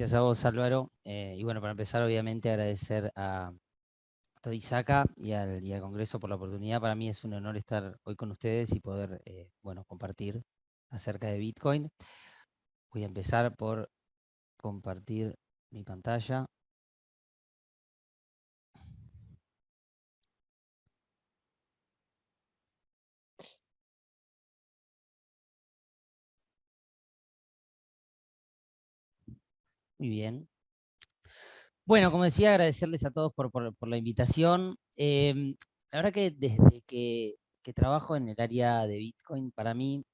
Gracias a vos, Álvaro. Y bueno, para empezar, obviamente, agradecer a Toisaka y al Congreso por la oportunidad. Para mí es un honor estar hoy con ustedes y poder, bueno, compartir acerca de Bitcoin. Voy a empezar por compartir mi pantalla. Muy bien. Bueno, como decía, agradecerles a todos por la invitación. La verdad que desde que trabajo en el área de Bitcoin, para mí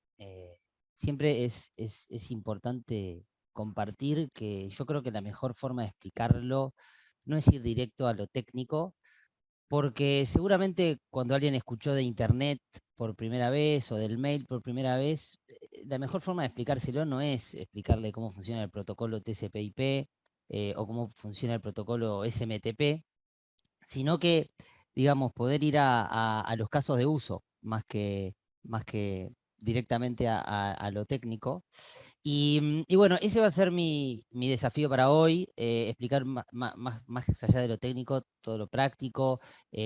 siempre es importante compartir que yo creo que la mejor forma de explicarlo no es ir directo a lo técnico, porque seguramente cuando alguien escuchó de Internet por primera vez o del mail por primera vez, la mejor forma de explicárselo no es explicarle cómo funciona el protocolo TCP/IP o cómo funciona el protocolo SMTP, sino que, digamos, poder ir a los casos de uso más que directamente a lo técnico. Y bueno, ese va a ser mi desafío para hoy, explicar más allá de lo técnico, todo lo práctico,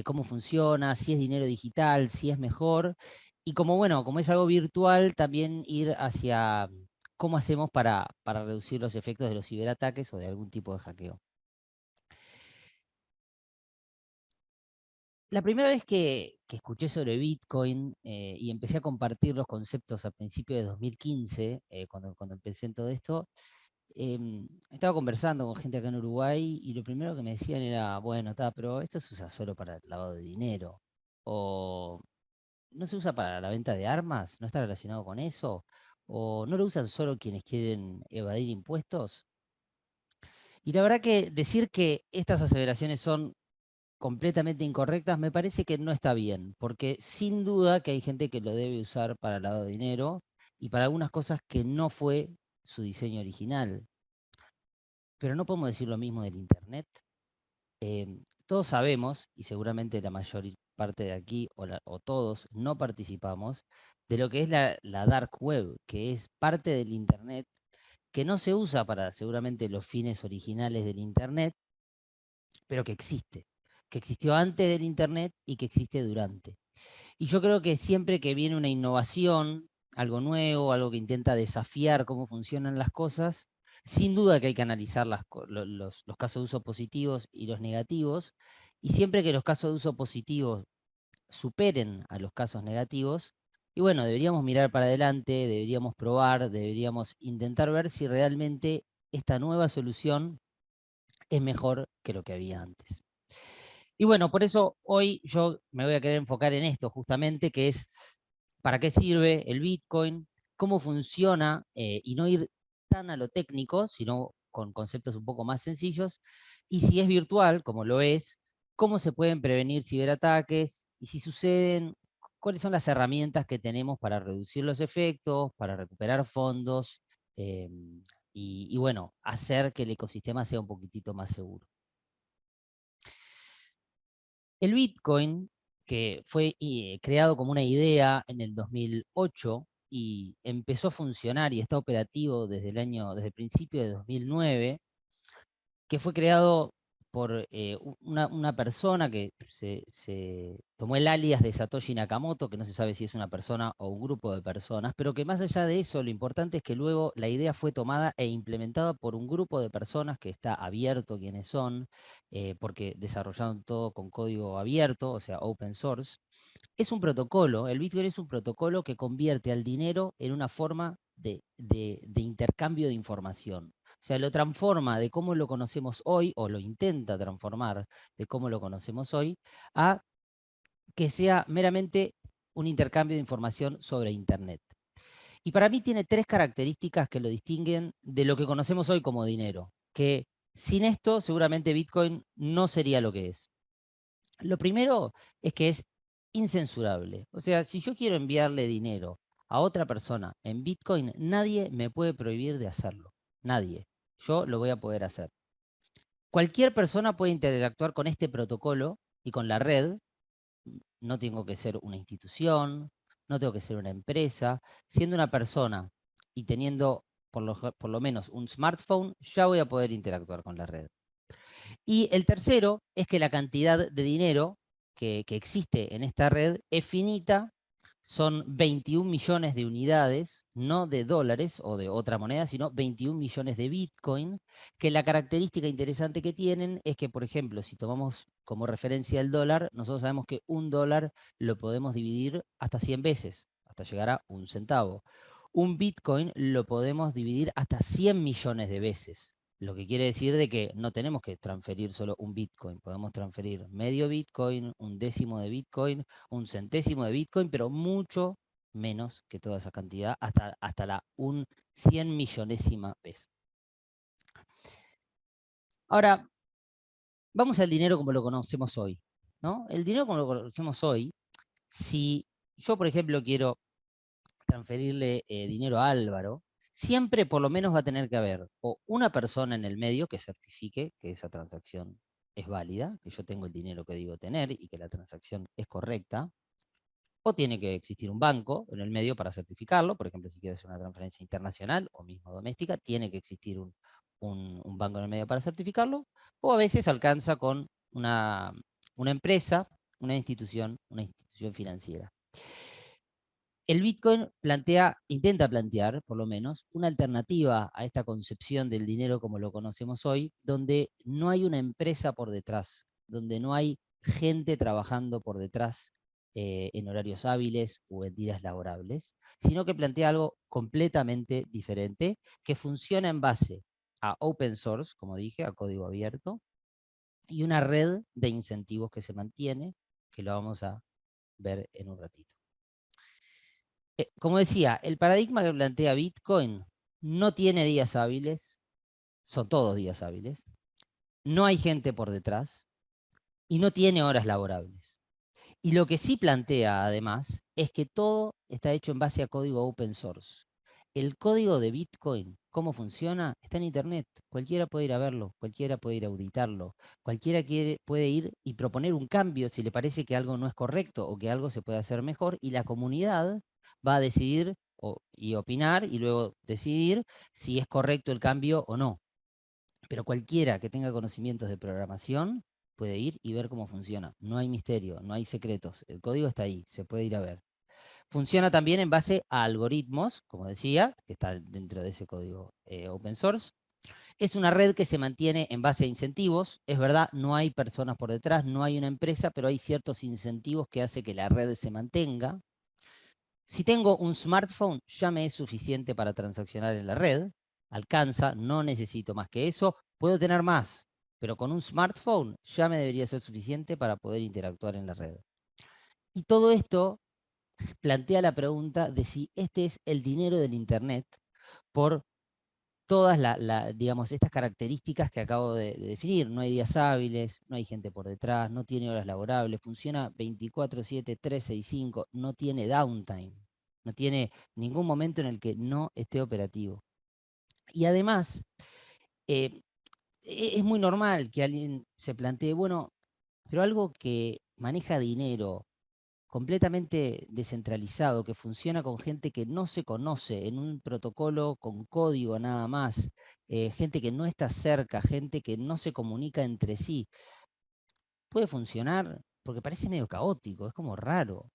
cómo funciona, si es dinero digital, si es mejor, y como bueno, como es algo virtual, también ir hacia cómo hacemos para reducir los efectos de los ciberataques o de algún tipo de hackeo. La primera vez que escuché sobre Bitcoin y empecé a compartir los conceptos a principios de 2015, cuando empecé en todo esto, estaba conversando con gente acá en Uruguay y lo primero que me decían era, bueno, pero esto se usa solo para el lavado de dinero. O no se usa para la venta de armas, no está relacionado con eso. O no lo usan solo quienes quieren evadir impuestos. Y la verdad que decir que estas aseveraciones son completamente incorrectas me parece que no está bien, porque sin duda que hay gente que lo debe usar para el lavado de dinero y para algunas cosas que no fue su diseño original. Pero no podemos decir lo mismo del Internet. Todos sabemos, y seguramente la mayor parte de aquí, o todos, no participamos, de lo que es la dark web, que es parte del Internet, que no se usa para seguramente los fines originales del Internet, pero que existió antes del Internet y que existe durante. Y yo creo que siempre que viene una innovación, algo nuevo, algo que intenta desafiar cómo funcionan las cosas, sin duda que hay que analizar los casos de uso positivos y los negativos, y siempre que los casos de uso positivos superen a los casos negativos, y bueno, deberíamos mirar para adelante, deberíamos probar, deberíamos intentar ver si realmente esta nueva solución es mejor que lo que había antes. Y bueno, por eso hoy yo me voy a querer enfocar en esto justamente, que es para qué sirve el Bitcoin, cómo funciona, y no ir tan a lo técnico, sino con conceptos un poco más sencillos, y si es virtual, como lo es, cómo se pueden prevenir ciberataques, y si suceden, cuáles son las herramientas que tenemos para reducir los efectos, para recuperar fondos, eh, y bueno, hacer que el ecosistema sea un poquitito más seguro. El Bitcoin, que fue creado como una idea en el 2008 y empezó a funcionar y está operativo desde el principio de 2009, que fue creado por una persona que se tomó el alias de Satoshi Nakamoto, que no se sabe si es una persona o un grupo de personas, pero que más allá de eso, lo importante es que luego la idea fue tomada e implementada por un grupo de personas que está abierto quiénes son, porque desarrollaron todo con código abierto, o sea, open source. Es un protocolo, el Bitcoin es un protocolo que convierte al dinero en una forma de intercambio de información. O sea, lo transforma de cómo lo conocemos hoy, o lo intenta transformar de cómo lo conocemos hoy, a que sea meramente un intercambio de información sobre Internet. Y para mí tiene tres características que lo distinguen de lo que conocemos hoy como dinero, que sin esto seguramente Bitcoin no sería lo que es. Lo primero es que es incensurable. O sea, si yo quiero enviarle dinero a otra persona en Bitcoin, nadie me puede prohibir de hacerlo. Nadie. Yo lo voy a poder hacer. Cualquier persona puede interactuar con este protocolo y con la red. No tengo que ser una institución, no tengo que ser una empresa. Siendo una persona y teniendo por lo menos un smartphone, ya voy a poder interactuar con la red. Y el tercero es que la cantidad de dinero que existe en esta red es finita, son 21 millones de unidades, no de dólares o de otra moneda, sino 21 millones de Bitcoin, que la característica interesante que tienen es que, por ejemplo, si tomamos como referencia el dólar, nosotros sabemos que un dólar lo podemos dividir hasta 100 veces, hasta llegar a un centavo. Un Bitcoin lo podemos dividir hasta 100 millones de veces. Lo que quiere decir de que no tenemos que transferir solo un Bitcoin, podemos transferir medio Bitcoin, un décimo de Bitcoin, un centésimo de Bitcoin, pero mucho menos que toda esa cantidad, hasta la 100 millonésima vez. Ahora, vamos al dinero como lo conocemos hoy, ¿no? El dinero como lo conocemos hoy, si yo, por ejemplo, quiero transferirle dinero a Álvaro, siempre por lo menos va a tener que haber o una persona en el medio que certifique que esa transacción es válida, que yo tengo el dinero que digo tener y que la transacción es correcta, o tiene que existir un banco en el medio para certificarlo. Por ejemplo, si quiero hacer una transferencia internacional o mismo doméstica, tiene que existir un banco en el medio para certificarlo, o a veces alcanza con una empresa, una institución financiera. El Bitcoin intenta plantear, por lo menos, una alternativa a esta concepción del dinero como lo conocemos hoy, donde no hay una empresa por detrás, donde no hay gente trabajando por detrás en horarios hábiles o en días laborables, sino que plantea algo completamente diferente, que funciona en base a open source, como dije, a código abierto, y una red de incentivos que se mantiene, que lo vamos a ver en un ratito. Como decía, el paradigma que plantea Bitcoin no tiene días hábiles, son todos días hábiles, no hay gente por detrás y no tiene horas laborables. Y lo que sí plantea, además, es que todo está hecho en base a código open source. El código de Bitcoin, cómo funciona, está en Internet. Cualquiera puede ir a verlo, cualquiera puede ir a auditarlo, cualquiera puede ir y proponer un cambio si le parece que algo no es correcto o que algo se puede hacer mejor, y la comunidad va a decidir y opinar y luego decidir si es correcto el cambio o no. Pero cualquiera que tenga conocimientos de programación puede ir y ver cómo funciona. No hay misterio, no hay secretos. El código está ahí, se puede ir a ver. Funciona también en base a algoritmos, como decía, que está dentro de ese código open source. Es una red que se mantiene en base a incentivos. Es verdad, no hay personas por detrás, no hay una empresa, pero hay ciertos incentivos que hacen que la red se mantenga. Si tengo un smartphone, ya me es suficiente para transaccionar en la red. Alcanza, no necesito más que eso. Puedo tener más, pero con un smartphone ya me debería ser suficiente para poder interactuar en la red. Y todo esto plantea la pregunta de si este es el dinero del Internet por todas digamos, estas características que acabo de definir. No hay días hábiles, no hay gente por detrás, no tiene horas laborables, funciona 24/7, 365, no tiene downtime, no tiene ningún momento en el que no esté operativo. Y además, es muy normal que alguien se plantee, bueno, pero algo que maneja dinero completamente descentralizado, que funciona con gente que no se conoce, en un protocolo con código nada más, gente que no está cerca, gente que no se comunica entre sí, puede funcionar porque parece medio caótico, es como raro.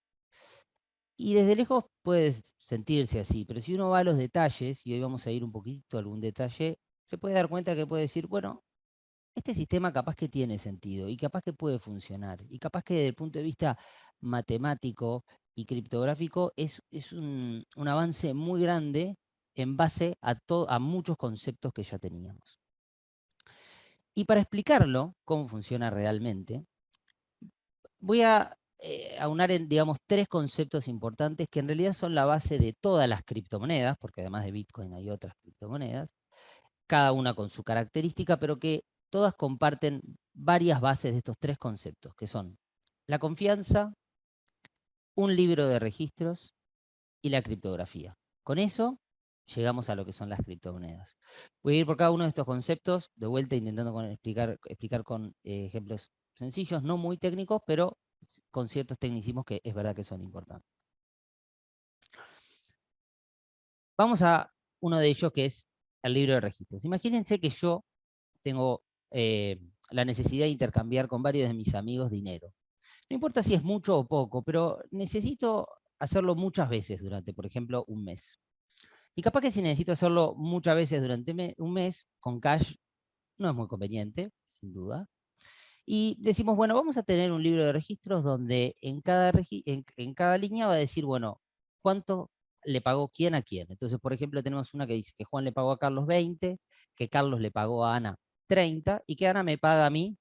Y desde lejos puede sentirse así, pero si uno va a los detalles, y hoy vamos a ir un poquito a algún detalle, se puede dar cuenta que puede decir, bueno, este sistema capaz que tiene sentido y capaz que puede funcionar y capaz que desde el punto de vista matemático y criptográfico es un avance muy grande en base a muchos conceptos que ya teníamos. Y para explicarlo, cómo funciona realmente, voy a aunar en, digamos, tres conceptos importantes que en realidad son la base de todas las criptomonedas, porque además de Bitcoin hay otras criptomonedas, cada una con su característica, pero que todas comparten varias bases de estos tres conceptos, que son la confianza, un libro de registros y la criptografía. Con eso llegamos a lo que son las criptomonedas. Voy a ir por cada uno de estos conceptos, de vuelta intentando explicar con ejemplos sencillos, no muy técnicos, pero con ciertos tecnicismos que es verdad que son importantes. Vamos a uno de ellos, que es el libro de registros. Imagínense que yo tengo la necesidad de intercambiar con varios de mis amigos dinero. No importa si es mucho o poco, pero necesito hacerlo muchas veces durante, por ejemplo, un mes. Y capaz que si necesito hacerlo muchas veces durante un mes, con cash no es muy conveniente, sin duda. Y decimos, bueno, vamos a tener un libro de registros donde en cada línea va a decir, bueno, cuánto le pagó quién a quién. Entonces, por ejemplo, tenemos una que dice que Juan le pagó a Carlos 20, que Carlos le pagó a Ana 30 y que Ana me paga a mí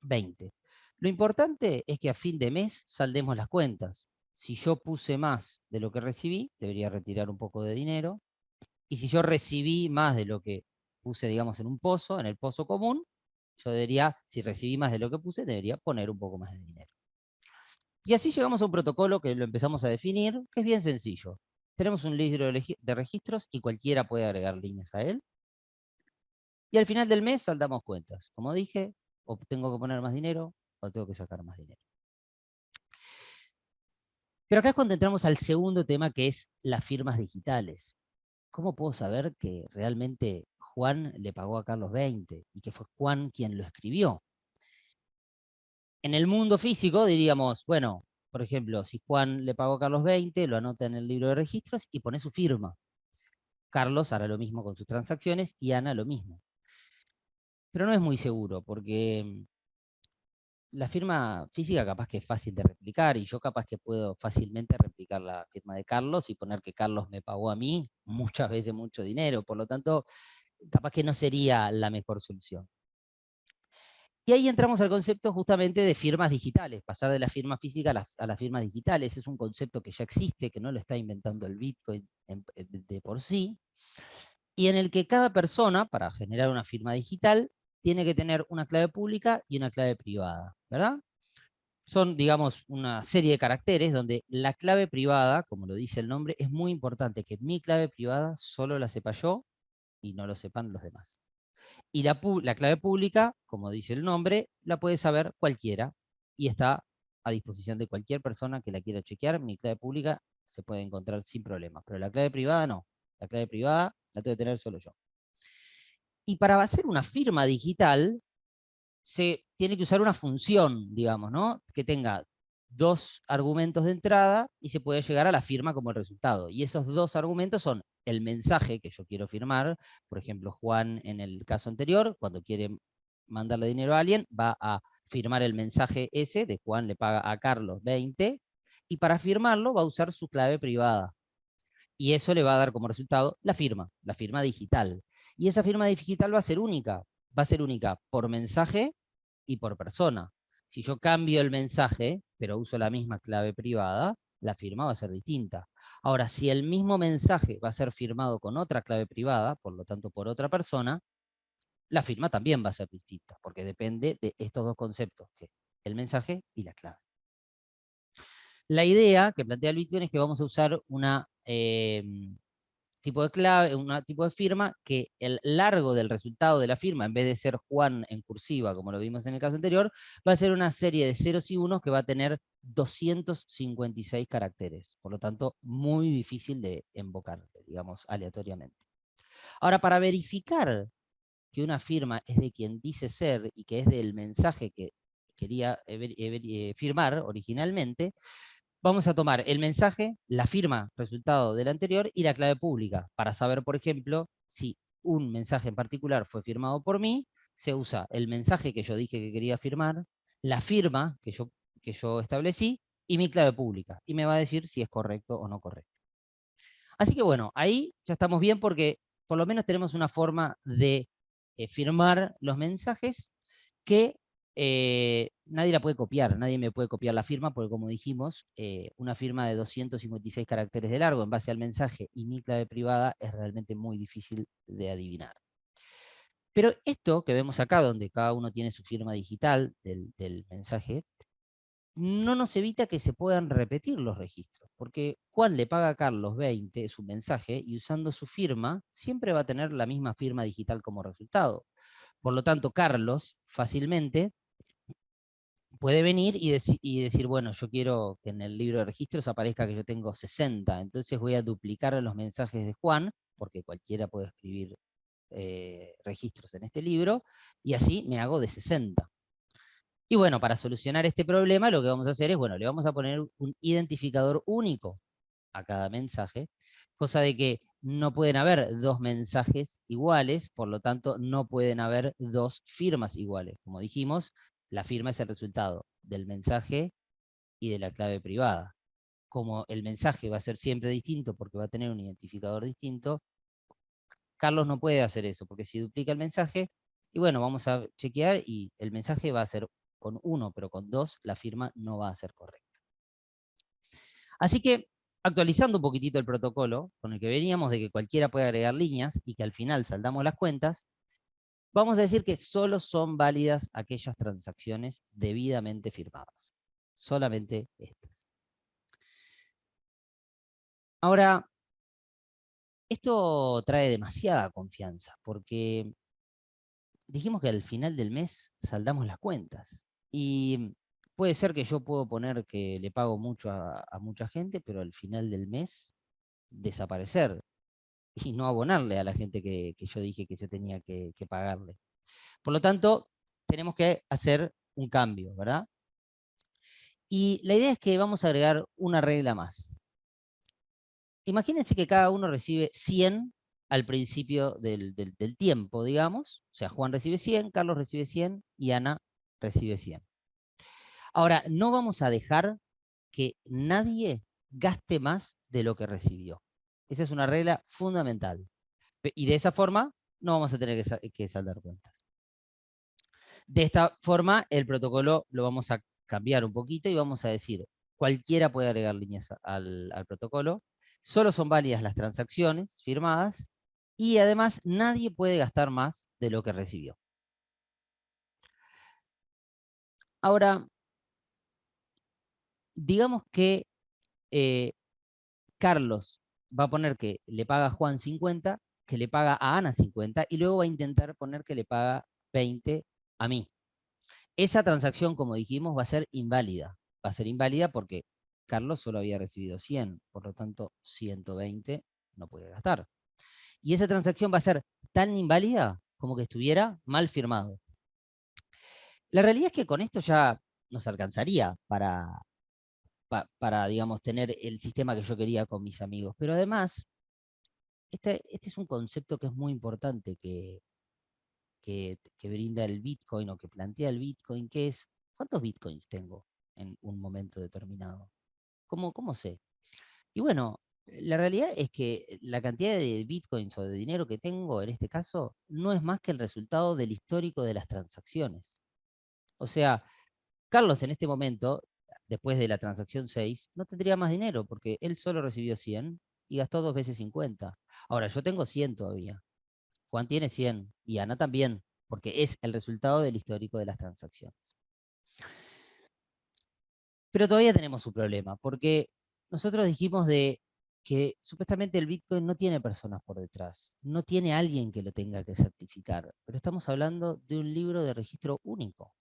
20. Lo importante es que a fin de mes saldemos las cuentas. Si yo puse más de lo que recibí, debería retirar un poco de dinero. Y si yo recibí más de lo que puse, digamos, en el pozo común, yo debería, si recibí más de lo que puse, debería poner un poco más de dinero. Y así llegamos a un protocolo que lo empezamos a definir, que es bien sencillo. Tenemos un libro de registros y cualquiera puede agregar líneas a él. Y al final del mes saldamos cuentas. Como dije, o tengo que poner más dinero o tengo que sacar más dinero. Pero acá es cuando entramos al segundo tema, que es las firmas digitales. ¿Cómo puedo saber que realmente Juan le pagó a Carlos 20 y que fue Juan quien lo escribió? En el mundo físico diríamos, bueno, por ejemplo, si Juan le pagó a Carlos 20, lo anota en el libro de registros y pone su firma. Carlos hará lo mismo con sus transacciones y Ana lo mismo. Pero no es muy seguro porque la firma física capaz que es fácil de replicar y yo capaz que puedo fácilmente replicar la firma de Carlos y poner que Carlos me pagó a mí muchas veces mucho dinero. Por lo tanto, capaz que no sería la mejor solución. Y ahí entramos al concepto justamente de firmas digitales, pasar de la firma física a las firmas digitales. Es un concepto que ya existe, que no lo está inventando el Bitcoin de por sí, y en el que cada persona, para generar una firma digital, tiene que tener una clave pública y una clave privada, ¿verdad? Son, digamos, una serie de caracteres donde la clave privada, como lo dice el nombre, es muy importante que mi clave privada solo la sepa yo y no lo sepan los demás. Y la clave pública, como dice el nombre, la puede saber cualquiera y está a disposición de cualquier persona que la quiera chequear. Mi clave pública se puede encontrar sin problemas, pero la clave privada no. La clave privada la tengo que tener solo yo. Y para hacer una firma digital, se tiene que usar una función, digamos, ¿no? Que tenga dos argumentos de entrada y se puede llegar a la firma como el resultado. Y esos dos argumentos son el mensaje que yo quiero firmar. Por ejemplo, Juan, en el caso anterior, cuando quiere mandarle dinero a alguien, va a firmar el mensaje ese de Juan le paga a Carlos 20, y para firmarlo va a usar su clave privada. Y eso le va a dar como resultado la firma digital. Y esa firma digital va a ser única por mensaje y por persona. Si yo cambio el mensaje, pero uso la misma clave privada, la firma va a ser distinta. Ahora, si el mismo mensaje va a ser firmado con otra clave privada, por lo tanto por otra persona, la firma también va a ser distinta, porque depende de estos dos conceptos, que es el mensaje y la clave. La idea que plantea el Bitcoin es que vamos a usar una tipo de clave, un tipo de firma, que el largo del resultado de la firma, en vez de ser Juan en cursiva, como lo vimos en el caso anterior, va a ser una serie de ceros y unos que va a tener 256 caracteres. Por lo tanto, muy difícil de invocar, digamos, aleatoriamente. Ahora, para verificar que una firma es de quien dice ser y que es del mensaje que quería firmar originalmente, vamos a tomar el mensaje, la firma resultado del anterior y la clave pública, para saber, por ejemplo, si un mensaje en particular fue firmado por mí, se usa el mensaje que yo dije que quería firmar, la firma que yo establecí y mi clave pública. Y me va a decir si es correcto o no correcto. Así que bueno, ahí ya estamos bien porque por lo menos tenemos una forma de firmar los mensajes que nadie la puede copiar, nadie me puede copiar la firma, porque como dijimos, una firma de 256 caracteres de largo en base al mensaje y mi clave privada es realmente muy difícil de adivinar. Pero esto que vemos acá, donde cada uno tiene su firma digital del mensaje, no nos evita que se puedan repetir los registros, porque Juan le paga a Carlos 20 su mensaje y usando su firma siempre va a tener la misma firma digital como resultado. Por lo tanto, Carlos fácilmente puede venir y decir, bueno, yo quiero que en el libro de registros aparezca que yo tengo 60, entonces voy a duplicar los mensajes de Juan, porque cualquiera puede escribir registros en este libro, y así me hago de 60. Y bueno, para solucionar este problema, lo que vamos a hacer es, bueno, le vamos a poner un identificador único a cada mensaje, cosa de que no pueden haber dos mensajes iguales, por lo tanto, no pueden haber dos firmas iguales. Como dijimos, la firma es el resultado del mensaje y de la clave privada. Como el mensaje va a ser siempre distinto porque va a tener un identificador distinto, Carlos no puede hacer eso, porque si duplica el mensaje, y bueno, vamos a chequear y el mensaje va a ser con 1, pero con 2 la firma no va a ser correcta. Así que, actualizando un poquitito el protocolo, con el que veníamos de que cualquiera puede agregar líneas y que al final saldamos las cuentas, vamos a decir que solo son válidas aquellas transacciones debidamente firmadas. Solamente estas. Ahora, esto trae demasiada confianza, porque dijimos que al final del mes saldamos las cuentas. Y puede ser que yo puedo poner que le pago mucho a mucha gente, pero al final del mes desaparecer y no abonarle a la gente que yo dije que yo tenía que pagarle. Por lo tanto, tenemos que hacer un cambio, ¿verdad? Y la idea es que vamos a agregar una regla más. Imagínense que cada uno recibe 100 al principio del tiempo, digamos. O sea, Juan recibe 100, Carlos recibe 100 y Ana recibe 100. Ahora, no vamos a dejar que nadie gaste más de lo que recibió. Esa es una regla fundamental. Y de esa forma no vamos a tener que saldar cuentas. De esta forma, el protocolo lo vamos a cambiar un poquito y vamos a decir, cualquiera puede agregar líneas al protocolo, solo son válidas las transacciones firmadas y además nadie puede gastar más de lo que recibió. Ahora, digamos que Carlos va a poner que le paga a Juan 50, que le paga a Ana 50 y luego va a intentar poner que le paga 20 a mí. Esa transacción, como dijimos, va a ser inválida. Va a ser inválida porque Carlos solo había recibido 100, por lo tanto 120 no puede gastar. Y esa transacción va a ser tan inválida como que estuviera mal firmado. La realidad es que con esto ya nos alcanzaría para digamos, tener el sistema que yo quería con mis amigos. Pero además, este es un concepto que es muy importante que brinda el Bitcoin o que plantea el Bitcoin, que es, ¿cuántos Bitcoins tengo en un momento determinado? ¿Cómo sé? Y bueno, la realidad es que la cantidad de Bitcoins o de dinero que tengo en este caso no es más que el resultado del histórico de las transacciones. O sea, Carlos en este momento, después de la transacción 6, no tendría más dinero porque él solo recibió 100 y gastó 2 veces 50. Ahora, yo tengo 100 todavía. Juan tiene 100 y Ana también, porque es el resultado del histórico de las transacciones. Pero todavía tenemos un problema, porque nosotros dijimos de que supuestamente el Bitcoin no tiene personas por detrás, no tiene alguien que lo tenga que certificar, pero estamos hablando de un libro de registro único.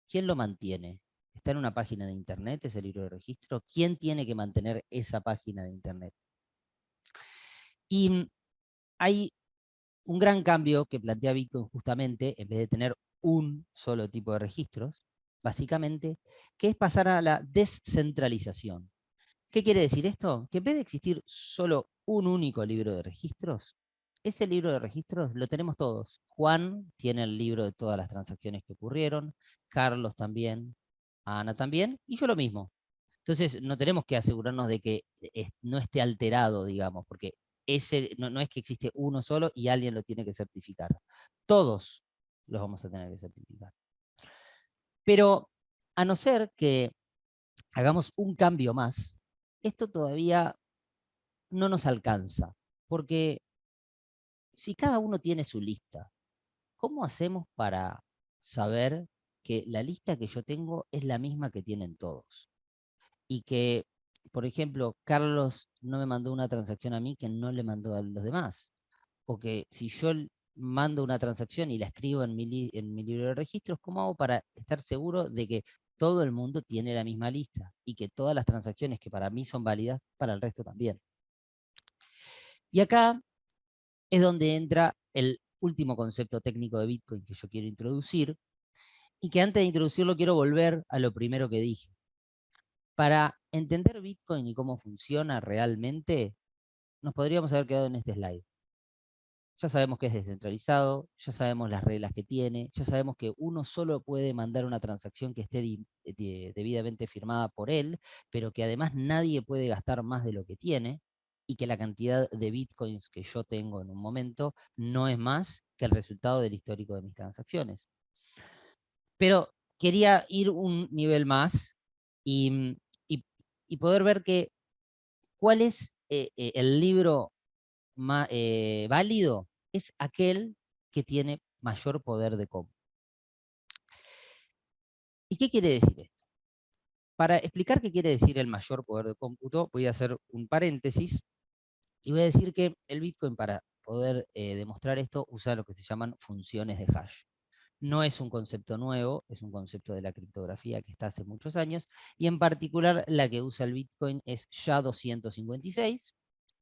¿Quién lo mantiene? ¿Está en una página de Internet ese libro de registro? ¿Quién tiene que mantener esa página de Internet? Y hay un gran cambio que plantea Bitcoin justamente, en vez de tener un solo tipo de registros, básicamente, que es pasar a la descentralización. ¿Qué quiere decir esto? Que en vez de existir solo un único libro de registros, ese libro de registros lo tenemos todos. Juan tiene el libro de todas las transacciones que ocurrieron, Carlos también, Ana también, y yo lo mismo. Entonces, no tenemos que asegurarnos de que no esté alterado, digamos, porque no es que existe uno solo y alguien lo tiene que certificar. Todos los vamos a tener que certificar. Pero a no ser que hagamos un cambio más, esto todavía no nos alcanza, porque si cada uno tiene su lista, ¿cómo hacemos para saber que la lista que yo tengo es la misma que tienen todos? Y que, por ejemplo, Carlos no me mandó una transacción a mí que no le mandó a los demás. O que si yo mando una transacción y la escribo en mi libro de registros, ¿cómo hago para estar seguro de que todo el mundo tiene la misma lista y que todas las transacciones que para mí son válidas, para el resto también? Y acá es donde entra el último concepto técnico de Bitcoin que yo quiero introducir, y que antes de introducirlo quiero volver a lo primero que dije. Para entender Bitcoin y cómo funciona realmente, nos podríamos haber quedado en este slide. Ya sabemos que es descentralizado, ya sabemos las reglas que tiene, ya sabemos que uno solo puede mandar una transacción que esté debidamente firmada por él, pero que además nadie puede gastar más de lo que tiene, y que la cantidad de bitcoins que yo tengo en un momento no es más que el resultado del histórico de mis transacciones. Pero quería ir un nivel más y, y poder ver que cuál es el libro válido, es aquel que tiene mayor poder de cómputo. ¿Y qué quiere decir esto? Para explicar qué quiere decir el mayor poder de cómputo, voy a hacer un paréntesis y voy a decir que el Bitcoin, para poder demostrar esto, usa lo que se llaman funciones de hash. No es un concepto nuevo, es un concepto de la criptografía que está hace muchos años, y en particular la que usa el Bitcoin es SHA-256,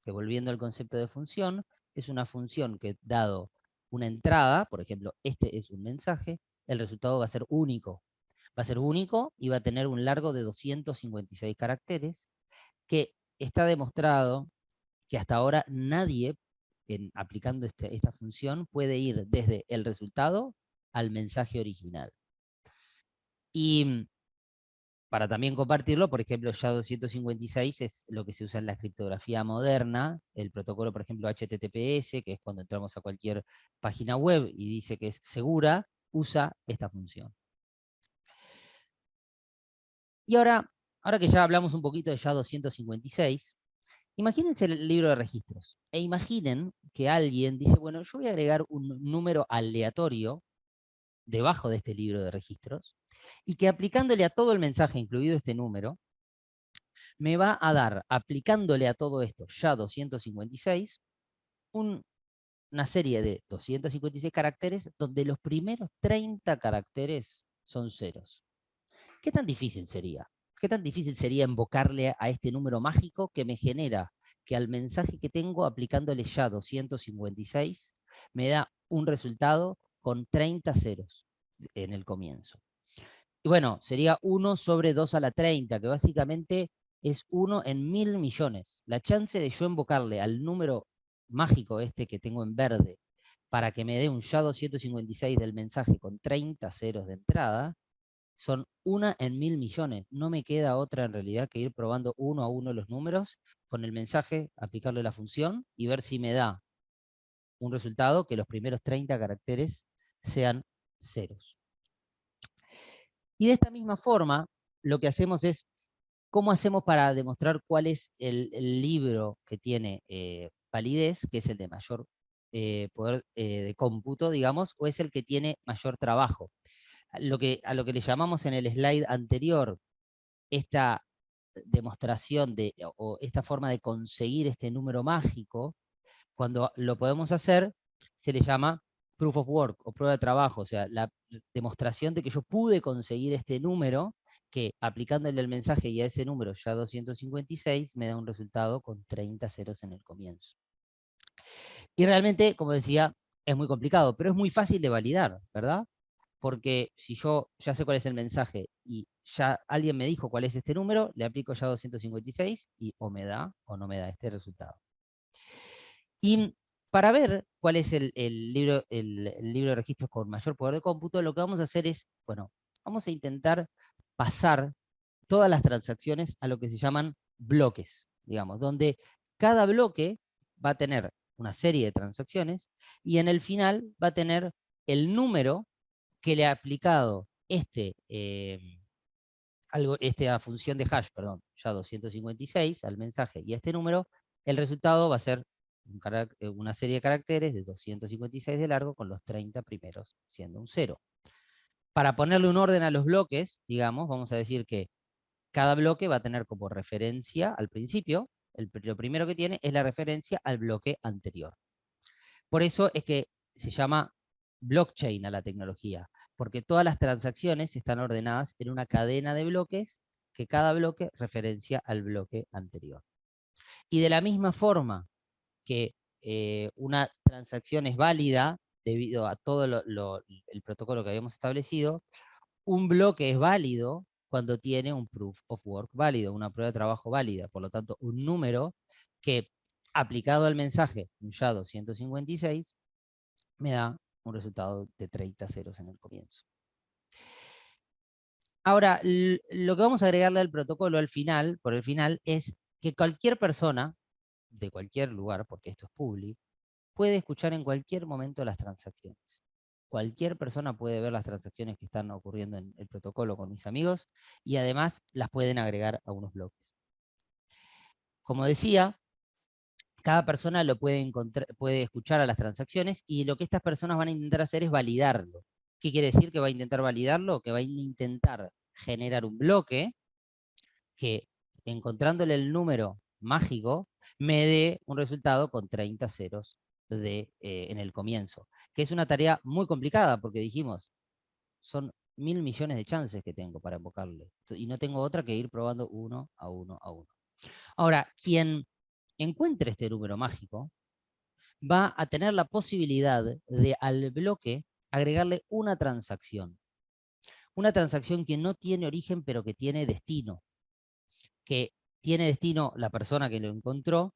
que, volviendo al concepto de función, es una función que, dado una entrada, por ejemplo, este es un mensaje, el resultado va a ser único. Va a ser único y va a tener un largo de 256 caracteres, que está demostrado que hasta ahora nadie, aplicando esta función, puede ir desde el resultado al mensaje original. Y para también compartirlo, por ejemplo, SHA-256 es lo que se usa en la criptografía moderna, el protocolo, por ejemplo, HTTPS, que es cuando entramos a cualquier página web y dice que es segura, usa esta función. Y ahora que ya hablamos un poquito de SHA-256, imagínense el libro de registros, e imaginen que alguien dice, bueno, yo voy a agregar un número aleatorio debajo de este libro de registros, y que aplicándole a todo el mensaje, incluido este número, me va a dar, aplicándole a todo esto ya 256, una serie de 256 caracteres, donde los primeros 30 caracteres son ceros. ¿Qué tan difícil sería? ¿Qué tan difícil sería invocarle a este número mágico que me genera que al mensaje que tengo, aplicándole ya 256, me da un resultado con 30 ceros en el comienzo? Y bueno, sería 1 sobre 2 a la 30, que básicamente es 1 en 1000 millones. La chance de yo invocarle al número mágico este que tengo en verde para que me dé un SHA-256 del mensaje con 30 ceros de entrada, son 1 en 1000 millones. No me queda otra en realidad que ir probando uno a uno los números con el mensaje, aplicarle la función y ver si me da un resultado que los primeros 30 caracteres sean ceros. Y de esta misma forma, lo que hacemos es, ¿cómo hacemos para demostrar cuál es el libro que tiene validez, que es el de mayor poder de cómputo, digamos, o es el que tiene mayor trabajo? A lo que le llamamos en el slide anterior, esta demostración o esta forma de conseguir este número mágico, cuando lo podemos hacer, se le llama proof of work o prueba de trabajo, o sea, la demostración de que yo pude conseguir este número, que aplicándole el mensaje y a ese número ya 256 me da un resultado con 30 ceros en el comienzo. Y realmente, como decía, es muy complicado, pero es muy fácil de validar, ¿verdad? Porque si yo ya sé cuál es el mensaje y ya alguien me dijo cuál es este número, le aplico ya 256 y o me da o no me da este resultado. Y para ver cuál es el libro de registros con mayor poder de cómputo, lo que vamos a hacer es, bueno, vamos a intentar pasar todas las transacciones a lo que se llaman bloques, digamos, donde cada bloque va a tener una serie de transacciones y en el final va a tener el número que le ha aplicado esta función de hash, perdón, ya 256 al mensaje y a este número. El resultado va a ser una serie de caracteres de 256 de largo con los 30 primeros siendo un 0. Para ponerle un orden a los bloques, digamos, vamos a decir que cada bloque va a tener como referencia al principio, lo primero que tiene es la referencia al bloque anterior. Por eso es que se llama blockchain a la tecnología, porque todas las transacciones están ordenadas en una cadena de bloques, que cada bloque referencia al bloque anterior. Y de la misma forma que una transacción es válida debido a todo el protocolo que habíamos establecido, un bloque es válido cuando tiene un proof of work válido, una prueba de trabajo válida. Por lo tanto, un número que aplicado al mensaje, un SHA-256, me da un resultado de 30 ceros en el comienzo. Ahora, lo que vamos a agregarle al protocolo al final, por el final, es que cualquier persona, de cualquier lugar, porque esto es público, puede escuchar en cualquier momento las transacciones. Cualquier persona puede ver las transacciones que están ocurriendo en el protocolo con mis amigos y además las pueden agregar a unos bloques. Como decía, cada persona lo puede escuchar a las transacciones y lo que estas personas van a intentar hacer es validarlo. ¿Qué quiere decir que va a intentar validarlo? Que va a intentar generar un bloque que, encontrándole el número mágico, me dé un resultado con 30 ceros en el comienzo. Que es una tarea muy complicada porque dijimos, son 1000 millones de chances que tengo para invocarle. Y no tengo otra que ir probando uno a uno a uno. Ahora, quien encuentre este número mágico va a tener la posibilidad de al bloque agregarle una transacción. Una transacción que no tiene origen, pero que tiene destino. Que tiene destino la persona que lo encontró.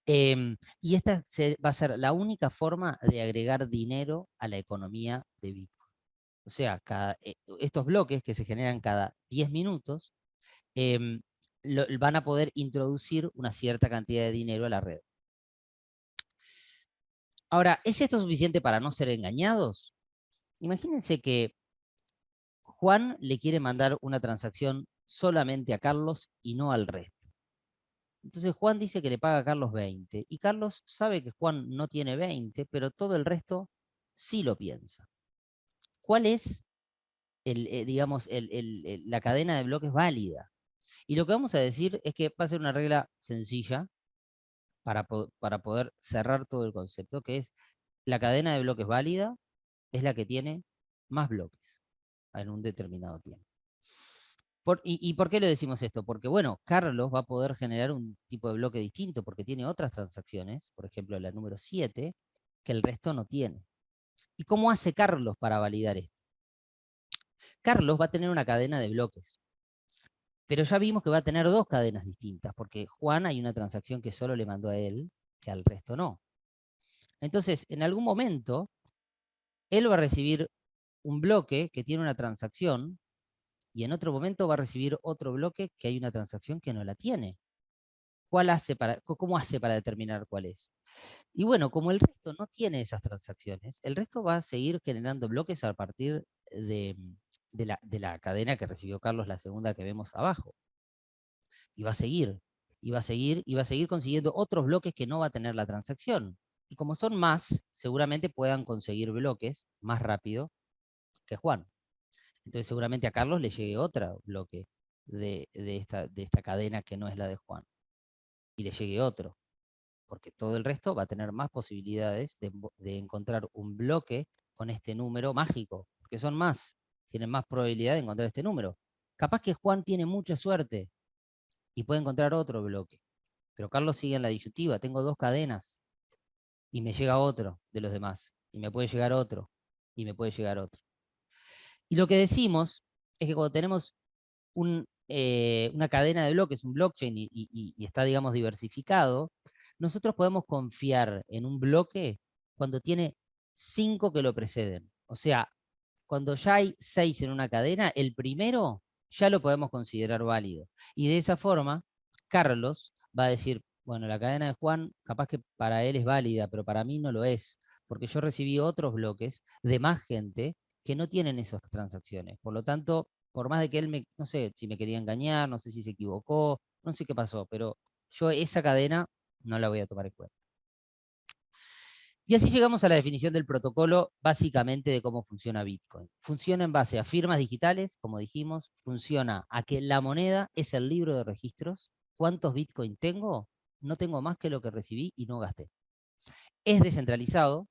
Y esta va a ser la única forma de agregar dinero a la economía de Bitcoin. O sea, estos bloques que se generan cada 10 minutos van a poder introducir una cierta cantidad de dinero a la red. Ahora, ¿es esto suficiente para no ser engañados? Imagínense que Juan le quiere mandar una transacción solamente a Carlos y no al resto. Entonces Juan dice que le paga a Carlos 20 y Carlos sabe que Juan no tiene 20, pero todo el resto sí lo piensa. ¿Cuál es digamos, la cadena de bloques válida? Y lo que vamos a decir es que va a ser una regla sencilla para poder cerrar todo el concepto, que es la cadena de bloques válida es la que tiene más bloques en un determinado tiempo. ¿Y por qué le decimos esto? Porque, bueno, Carlos va a poder generar un tipo de bloque distinto porque tiene otras transacciones, por ejemplo, la número 7, que el resto no tiene. ¿Y cómo hace Carlos para validar esto? Carlos va a tener una cadena de bloques, pero ya vimos que va a tener dos cadenas distintas, porque Juan hay una transacción que solo le mandó a él, que al resto no. Entonces, en algún momento, él va a recibir un bloque que tiene una transacción y en otro momento va a recibir otro bloque que hay una transacción que no la tiene. ¿Cómo hace para determinar cuál es? Y bueno, como el resto no tiene esas transacciones, el resto va a seguir generando bloques a partir de la cadena que recibió Carlos, la segunda que vemos abajo. Y va a seguir, y va a seguir, y va a seguir consiguiendo otros bloques que no va a tener la transacción. Y como son más, seguramente puedan conseguir bloques más rápido que Juan. Entonces seguramente a Carlos le llegue otro bloque de esta cadena que no es la de Juan. Y le llegue otro. Porque todo el resto va a tener más posibilidades de encontrar un bloque con este número mágico. Porque son más. Tienen más probabilidad de encontrar este número. Capaz que Juan tiene mucha suerte y puede encontrar otro bloque. Pero Carlos sigue en la disyuntiva. Tengo dos cadenas. Y me llega otro de los demás. Y me puede llegar otro. Y me puede llegar otro. Y lo que decimos es que cuando tenemos una cadena de bloques, un blockchain, y está, digamos, diversificado, nosotros podemos confiar en un bloque cuando tiene 5 que lo preceden. O sea, cuando ya hay 6 en una cadena, el primero ya lo podemos considerar válido. Y de esa forma, Carlos va a decir, bueno, la cadena de Juan capaz que para él es válida, pero para mí no lo es, porque yo recibí otros bloques de más gente que no tienen esas transacciones. Por lo tanto, por más de que él no sé si me quería engañar, no sé si se equivocó, no sé qué pasó, pero yo esa cadena no la voy a tomar en cuenta. Y así llegamos a la definición del protocolo, básicamente de cómo funciona Bitcoin. Funciona en base a firmas digitales, como dijimos, funciona a que la moneda es el libro de registros. ¿Cuántos Bitcoin tengo? No tengo más que lo que recibí y no gasté. Es descentralizado,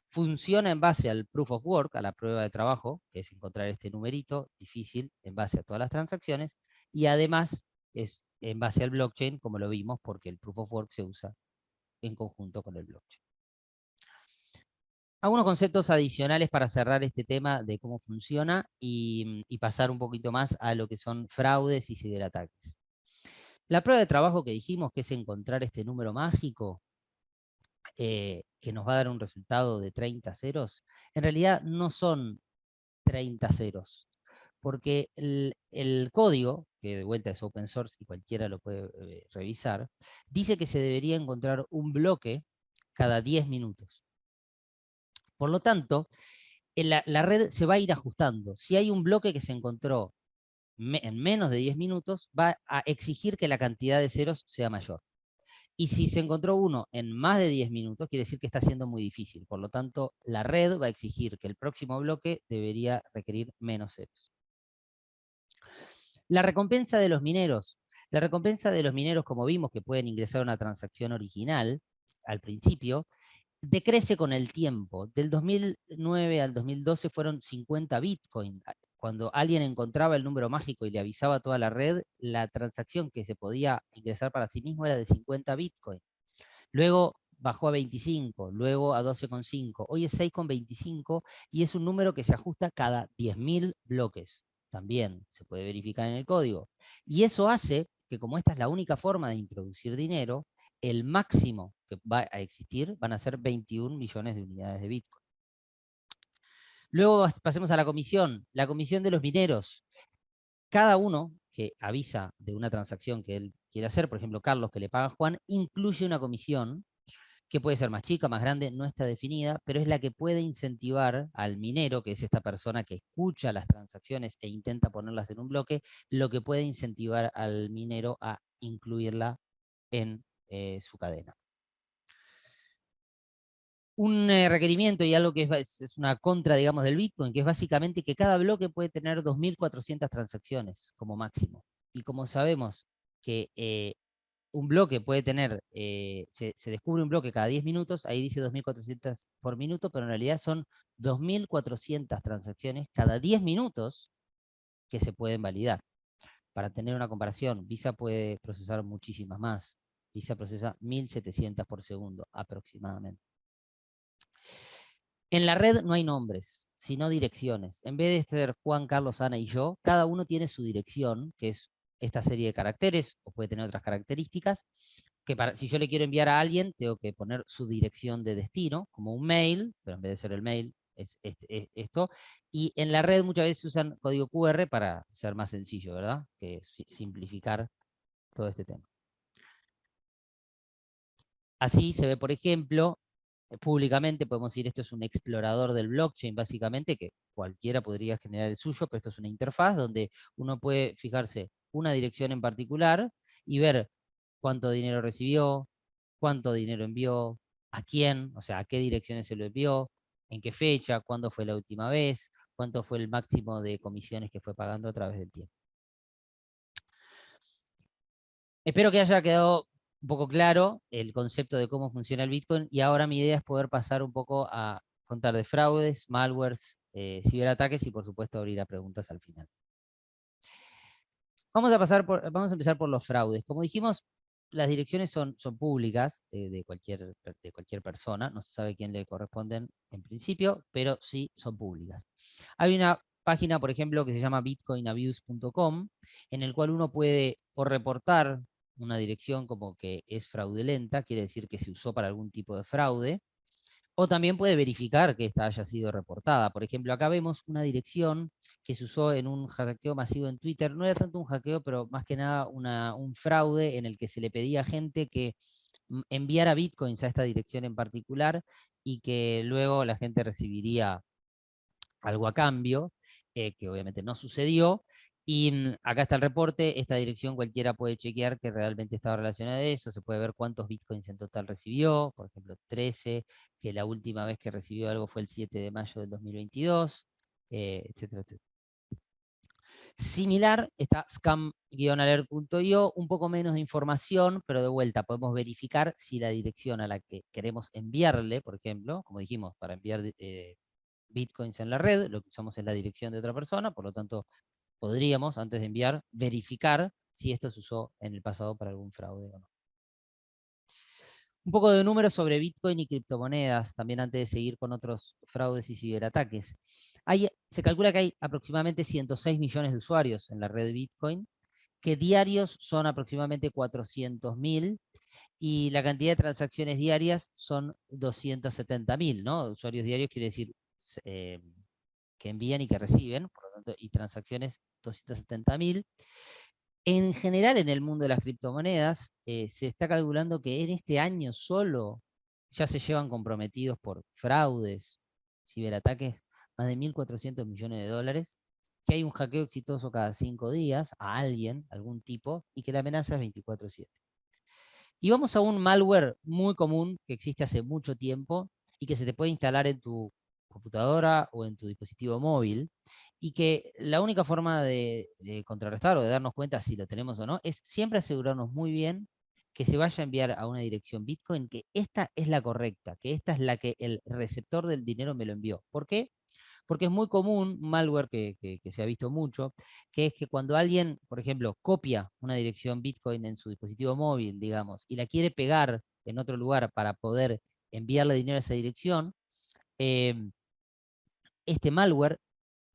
funciona en base al proof of work, a la prueba de trabajo, que es encontrar este numerito difícil en base a todas las transacciones, y además es en base al blockchain, como lo vimos, porque el proof of work se usa en conjunto con el blockchain. Algunos conceptos adicionales para cerrar este tema de cómo funciona y pasar un poquito más a lo que son fraudes y ciberataques. La prueba de trabajo que dijimos, que es encontrar este número mágico, que nos va a dar un resultado de 30 ceros, en realidad no son 30 ceros, porque el código, que de vuelta es open source y cualquiera lo puede revisar, dice que se debería encontrar un bloque cada 10 minutos. Por lo tanto, la red se va a ir ajustando. Si hay un bloque que se encontró en menos de 10 minutos, va a exigir que la cantidad de ceros sea mayor. Y si se encontró uno en más de 10 minutos, quiere decir que está siendo muy difícil. Por lo tanto, la red va a exigir que el próximo bloque debería requerir menos ceros. La recompensa de los mineros. La recompensa de los mineros, como vimos, que pueden ingresar a una transacción original al principio, decrece con el tiempo. Del 2009 al 2012 fueron 50 Bitcoin. Cuando alguien encontraba el número mágico y le avisaba a toda la red, la transacción que se podía ingresar para sí mismo era de 50 Bitcoin. Luego bajó a 25, luego a 12,5. Hoy es 6,25 y es un número que se ajusta cada 10.000 bloques. También se puede verificar en el código. Y eso hace que, como esta es la única forma de introducir dinero, el máximo que va a existir van a ser 21 millones de unidades de Bitcoin. Luego pasemos a la comisión. La comisión de los mineros. Cada uno que avisa de una transacción que él quiere hacer, por ejemplo, Carlos que le paga a Juan, incluye una comisión que puede ser más chica, más grande, no está definida, pero es la que puede incentivar al minero, que es esta persona que escucha las transacciones e intenta ponerlas en un bloque, lo que puede incentivar al minero a incluirla en su cadena. Un requerimiento y algo que es una contra, digamos, del Bitcoin, que es básicamente que cada bloque puede tener 2.400 transacciones como máximo. Y como sabemos que un bloque puede tener, se descubre un bloque cada 10 minutos, ahí dice 2.400 por minuto, pero en realidad son 2.400 transacciones cada 10 minutos que se pueden validar. Para tener una comparación, Visa puede procesar muchísimas más. Visa procesa 1.700 por segundo aproximadamente. En la red no hay nombres, sino direcciones. En vez de ser Juan, Carlos, Ana y yo, cada uno tiene su dirección, que es esta serie de caracteres, o puede tener otras características, que si yo le quiero enviar a alguien, tengo que poner su dirección de destino, como un mail, pero en vez de ser el mail, es esto. Y en la red muchas veces usan código QR para ser más sencillo, ¿verdad? Que simplificar todo este tema. Así se ve, por ejemplo, públicamente podemos decir esto es un explorador del blockchain, básicamente, que cualquiera podría generar el suyo, pero esto es una interfaz donde uno puede fijarse una dirección en particular y ver cuánto dinero recibió, cuánto dinero envió, a quién, o sea, a qué direcciones se lo envió, en qué fecha, cuándo fue la última vez, cuánto fue el máximo de comisiones que fue pagando a través del tiempo. Espero que haya quedado un poco claro el concepto de cómo funciona el Bitcoin y ahora mi idea es poder pasar un poco a contar de fraudes, malwares, ciberataques y por supuesto abrir a preguntas al final. Vamos a empezar por los fraudes. Como dijimos, las direcciones son públicas de cualquier persona, no se sabe quién le corresponden en principio, pero sí son públicas. Hay una página, por ejemplo, que se llama bitcoinabuse.com, en el cual uno puede o reportar una dirección como que es fraudulenta, quiere decir que se usó para algún tipo de fraude, o también puede verificar que esta haya sido reportada. Por ejemplo, acá vemos una dirección que se usó en un hackeo masivo en Twitter. No era tanto un hackeo, pero más que nada un fraude en el que se le pedía a gente que enviara bitcoins a esta dirección en particular y que luego la gente recibiría algo a cambio, que obviamente no sucedió. Y acá está el reporte, esta dirección cualquiera puede chequear que realmente estaba relacionada a eso, se puede ver cuántos bitcoins en total recibió, por ejemplo 13, que la última vez que recibió algo fue el 7 de mayo del 2022, etcétera, etcétera. Similar está scam-alert.io, un poco menos de información, pero de vuelta podemos verificar si la dirección a la que queremos enviarle, por ejemplo, como dijimos, para enviar bitcoins en la red, lo que usamos es la dirección de otra persona, por lo tanto podríamos, antes de enviar, verificar si esto se usó en el pasado para algún fraude o no. Un poco de números sobre Bitcoin y criptomonedas, también antes de seguir con otros fraudes y ciberataques. Se calcula que hay aproximadamente 106 millones de usuarios en la red Bitcoin, que diarios son aproximadamente 400.000 y la cantidad de transacciones diarias son 270.000, ¿no? Usuarios diarios quiere decir eh, que envían y que reciben, por lo tanto, y transacciones 270.000. En general, en el mundo de las criptomonedas, se está calculando que en este año solo ya se llevan comprometidos por fraudes, ciberataques, más de 1.400 millones de dólares, que hay un hackeo exitoso cada 5 días a alguien, algún tipo, y que la amenaza es 24/7. Y vamos a un malware muy común que existe hace mucho tiempo y que se te puede instalar en tu computadora o en tu dispositivo móvil, y que la única forma de contrarrestar o de darnos cuenta si lo tenemos o no es siempre asegurarnos muy bien que se vaya a enviar a una dirección Bitcoin, que esta es la correcta, que esta es la que el receptor del dinero me lo envió. ¿Por qué? Porque es muy común, un malware que se ha visto mucho, que es que cuando alguien, por ejemplo, copia una dirección Bitcoin en su dispositivo móvil, digamos, y la quiere pegar en otro lugar para poder enviarle dinero a esa dirección, eh, este malware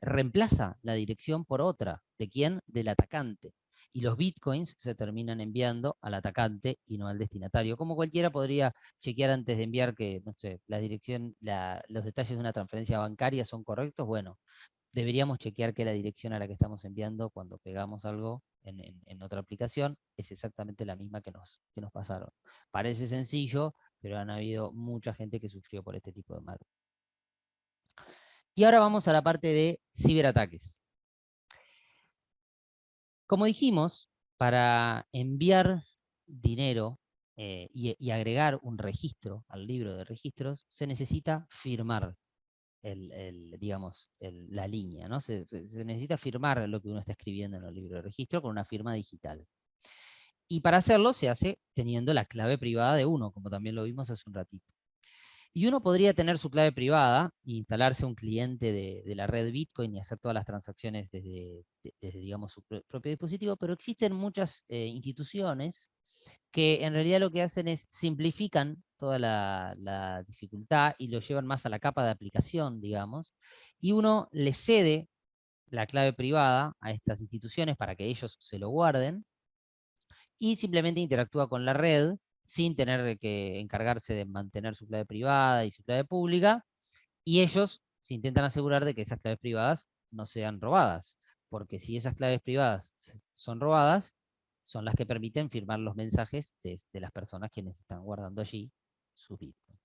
reemplaza la dirección por otra. ¿De quién? Del atacante. Y los bitcoins se terminan enviando al atacante y no al destinatario. Como cualquiera podría chequear antes de enviar que, no sé, la dirección, los detalles de una transferencia bancaria son correctos. Bueno, deberíamos chequear que la dirección a la que estamos enviando cuando pegamos algo en otra aplicación es exactamente la misma que nos pasaron. Parece sencillo, pero han habido mucha gente que sufrió por este tipo de mal. Y ahora vamos a la parte de ciberataques. Como dijimos, para enviar dinero y agregar un registro al libro de registros, se necesita firmar digamos, la línea, ¿no? Se necesita firmar lo que uno está escribiendo en el libro de registro con una firma digital. Y para hacerlo se hace teniendo la clave privada de uno, como también lo vimos hace un ratito. Y uno podría tener su clave privada e instalarse un cliente de la red Bitcoin y hacer todas las transacciones desde digamos, su propio dispositivo, pero existen muchas instituciones que en realidad lo que hacen es simplifican toda la dificultad y lo llevan más a la capa de aplicación, digamos, y uno le cede la clave privada a estas instituciones para que ellos se lo guarden y simplemente interactúa con la red sin tener que encargarse de mantener su clave privada y su clave pública, y ellos se intentan asegurar de que esas claves privadas no sean robadas, porque si esas claves privadas son robadas, son las que permiten firmar los mensajes de las personas quienes están guardando allí sus bitcoins.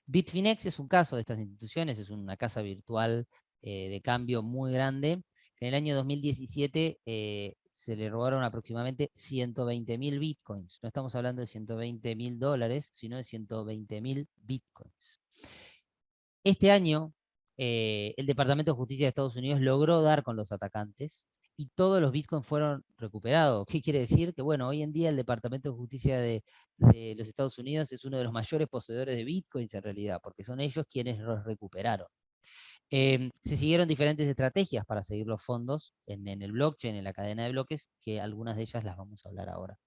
Bitfinex es un caso de estas instituciones, es una casa virtual de cambio muy grande. En el año 2017 se le robaron aproximadamente 120.000 bitcoins. No estamos hablando de 120.000 dólares, sino de 120.000 bitcoins. Este año, el Departamento de Justicia de Estados Unidos logró dar con los atacantes y todos los bitcoins fueron recuperados. ¿Qué quiere decir? Que bueno, hoy en día el Departamento de Justicia de los Estados Unidos es uno de los mayores poseedores de bitcoins en realidad, porque son ellos quienes los recuperaron. Se siguieron diferentes estrategias para seguir los fondos en el blockchain, en la cadena de bloques, que algunas de ellas las vamos a hablar ahora.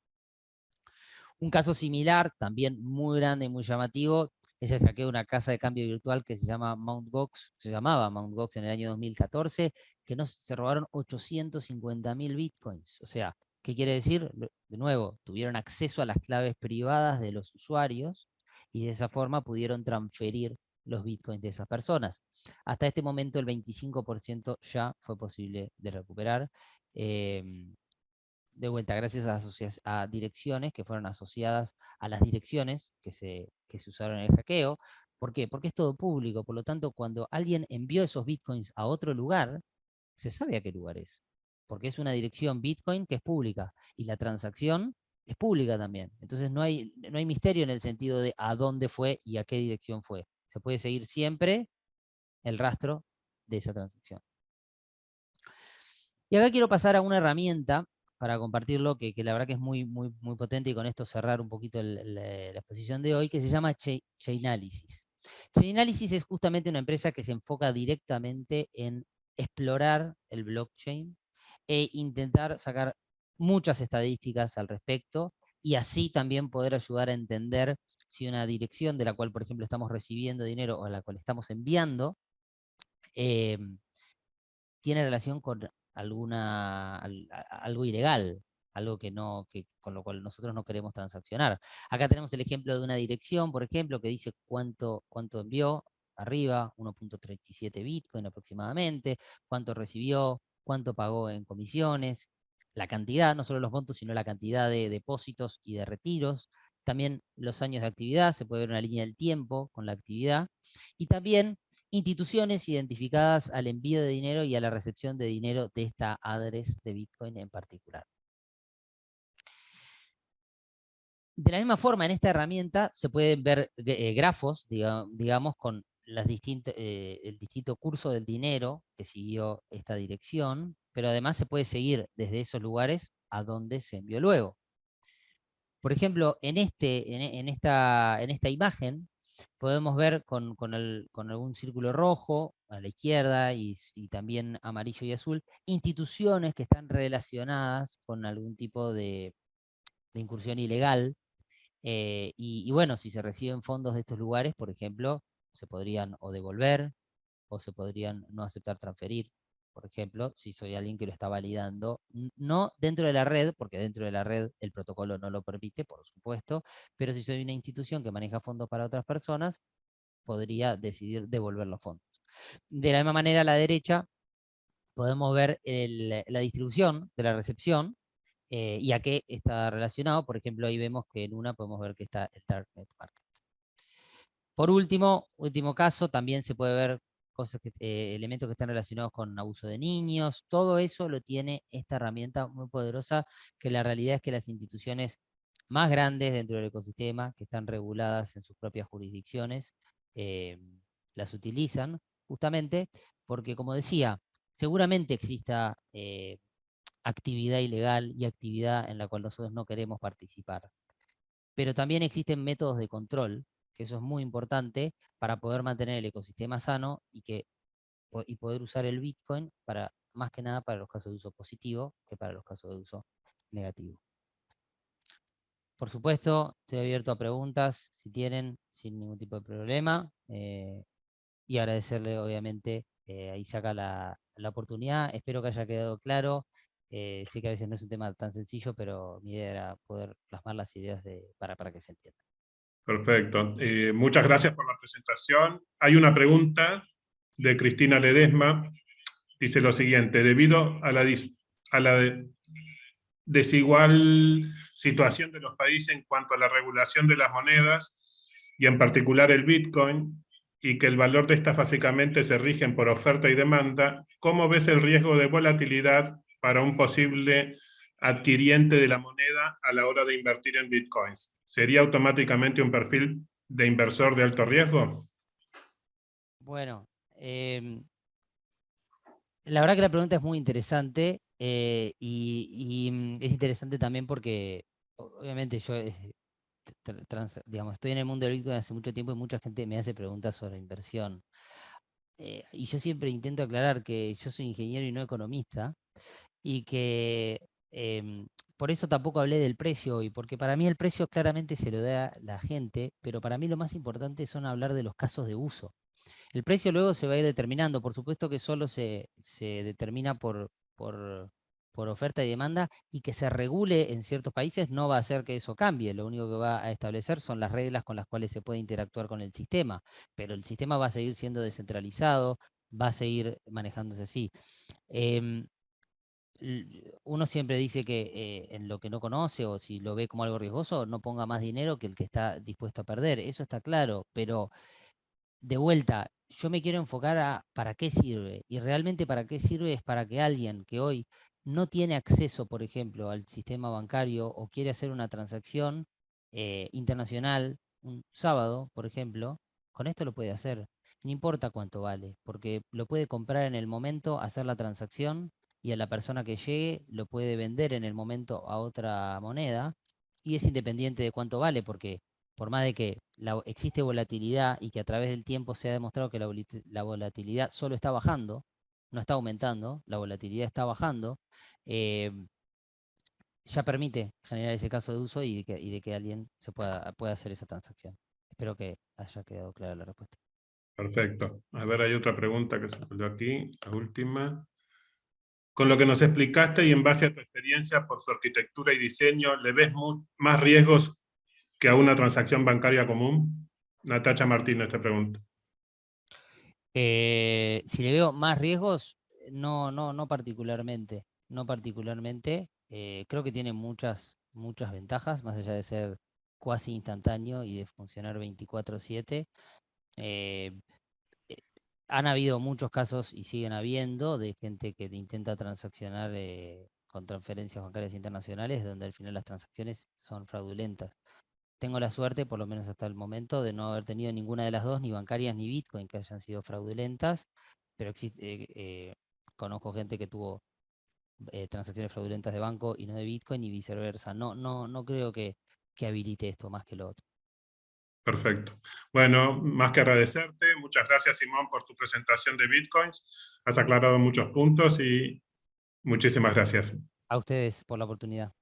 Un caso similar, también muy grande y muy llamativo, es el hackeo de una casa de cambio virtual que se llamaba Mt. Gox en el año 2014, que se robaron 850.000 bitcoins. O sea, ¿qué quiere decir? De nuevo, tuvieron acceso a las claves privadas de los usuarios y de esa forma pudieron transferir los bitcoins de esas personas. Hasta este momento el 25% ya fue posible de recuperar. De vuelta, gracias a direcciones que fueron asociadas a las direcciones que se usaron en el hackeo. ¿Por qué? Porque es todo público, por lo tanto, cuando alguien envió esos bitcoins a otro lugar, se sabe a qué lugar es, porque es una dirección bitcoin que es pública, y la transacción es pública también. Entonces no hay misterio en el sentido de a dónde fue y a qué dirección fue. Se puede seguir siempre el rastro de esa transacción. Y acá quiero pasar a una herramienta para compartirlo, que la verdad que es muy, muy, muy potente, y con esto cerrar un poquito la exposición de hoy, que se llama Chainalysis. Chainalysis es justamente una empresa que se enfoca directamente en explorar el blockchain e intentar sacar muchas estadísticas al respecto, y así también poder ayudar a entender si una dirección de la cual, por ejemplo, estamos recibiendo dinero o a la cual estamos enviando, eh, tiene relación con algo ilegal, algo que no, con lo cual nosotros no queremos transaccionar. Acá tenemos el ejemplo de una dirección, por ejemplo, que dice cuánto envió, arriba, 1.37 Bitcoin aproximadamente, cuánto recibió, cuánto pagó en comisiones, la cantidad, no solo los montos, sino la cantidad de depósitos y de retiros, también los años de actividad, se puede ver una línea del tiempo con la actividad, y también instituciones identificadas al envío de dinero y a la recepción de dinero de esta address de Bitcoin en particular. De la misma forma, en esta herramienta se pueden ver grafos, digamos, con el distinto curso del dinero que siguió esta dirección, pero además se puede seguir desde esos lugares a donde se envió luego. Por ejemplo, en esta imagen podemos ver con algún círculo rojo a la izquierda y también amarillo y azul, instituciones que están relacionadas con algún tipo de incursión ilegal. Y bueno, si se reciben fondos de estos lugares, por ejemplo, se podrían o devolver o se podrían no aceptar transferir. Por ejemplo, si soy alguien que lo está validando, no dentro de la red, porque dentro de la red el protocolo no lo permite, por supuesto, pero si soy una institución que maneja fondos para otras personas, podría decidir devolver los fondos. De la misma manera, a la derecha podemos ver la distribución de la recepción y a qué está relacionado. Por ejemplo, ahí vemos que en una podemos ver que está el Darknet Market. Por último caso, también se puede ver elementos que están relacionados con abuso de niños. Todo eso lo tiene esta herramienta muy poderosa, que la realidad es que las instituciones más grandes dentro del ecosistema, que están reguladas en sus propias jurisdicciones, eh, las utilizan justamente porque, como decía, seguramente exista actividad ilegal y actividad en la cual nosotros no queremos participar. Pero también existen métodos de control, que eso es muy importante para poder mantener el ecosistema sano y poder usar el Bitcoin para, más que nada, para los casos de uso positivo que para los casos de uso negativo. Por supuesto, estoy abierto a preguntas, si tienen, sin ningún tipo de problema. Y agradecerle, obviamente, a Isaac la oportunidad. Espero que haya quedado claro. Sé que a veces no es un tema tan sencillo, pero mi idea era poder plasmar las ideas para que se entienda. Perfecto. Muchas gracias por la presentación. Hay una pregunta de Cristina Ledesma. Dice lo siguiente: debido a la desigual situación de los países en cuanto a la regulación de las monedas, y en particular el Bitcoin, y que el valor de estas básicamente se rigen por oferta y demanda, ¿cómo ves el riesgo de volatilidad para un posible adquiriente de la moneda a la hora de invertir en Bitcoins? ¿Sería automáticamente un perfil de inversor de alto riesgo? Bueno, la verdad que la pregunta es muy interesante es interesante también porque obviamente yo digamos, estoy en el mundo del Bitcoin hace mucho tiempo y mucha gente me hace preguntas sobre inversión. Y yo siempre intento aclarar que yo soy ingeniero y no economista y que por eso tampoco hablé del precio hoy, porque para mí el precio claramente se lo da la gente, pero para mí lo más importante son hablar de los casos de uso. El precio luego se va a ir determinando, por supuesto que solo se determina por oferta y demanda, y que se regule en ciertos países no va a hacer que eso cambie, lo único que va a establecer son las reglas con las cuales se puede interactuar con el sistema, pero el sistema va a seguir siendo descentralizado, va a seguir manejándose así. Em, Uno siempre dice que en lo que no conoce o si lo ve como algo riesgoso, no ponga más dinero que el que está dispuesto a perder, eso está claro, pero de vuelta, yo me quiero enfocar a para qué sirve. Y realmente para qué sirve es para que alguien que hoy no tiene acceso, por ejemplo, al sistema bancario o quiere hacer una transacción internacional un sábado, por ejemplo, con esto lo puede hacer. No importa cuánto vale, porque lo puede comprar en el momento, hacer la transacción y a la persona que llegue lo puede vender en el momento a otra moneda y es independiente de cuánto vale, porque por más de que existe volatilidad y que a través del tiempo se ha demostrado que la volatilidad solo está bajando, no está aumentando, la volatilidad está bajando, eh, ya permite generar ese caso de uso y de que alguien pueda hacer esa transacción. Espero que haya quedado clara la respuesta. Perfecto. A ver, hay otra pregunta que se salió aquí, la última. Con lo que nos explicaste y en base a tu experiencia por su arquitectura y diseño, ¿le ves más riesgos que a una transacción bancaria común? Natacha Martínez te pregunta. Si le veo más riesgos, no particularmente. No particularmente. Creo que tiene muchas ventajas, más allá de ser cuasi instantáneo y de funcionar 24/7. Eh, eh, Han habido muchos casos y siguen habiendo de gente que intenta transaccionar con transferencias bancarias internacionales, donde al final las transacciones son fraudulentas. Tengo la suerte, por lo menos hasta el momento, de no haber tenido ninguna de las dos, ni bancarias ni Bitcoin, que hayan sido fraudulentas, pero conozco gente que tuvo transacciones fraudulentas de banco y no de Bitcoin y viceversa. No creo que habilite esto más que lo otro. Perfecto. Bueno, más que agradecerte. Muchas gracias, Simón, por tu presentación de Bitcoins. Has aclarado muchos puntos y muchísimas gracias. A ustedes por la oportunidad.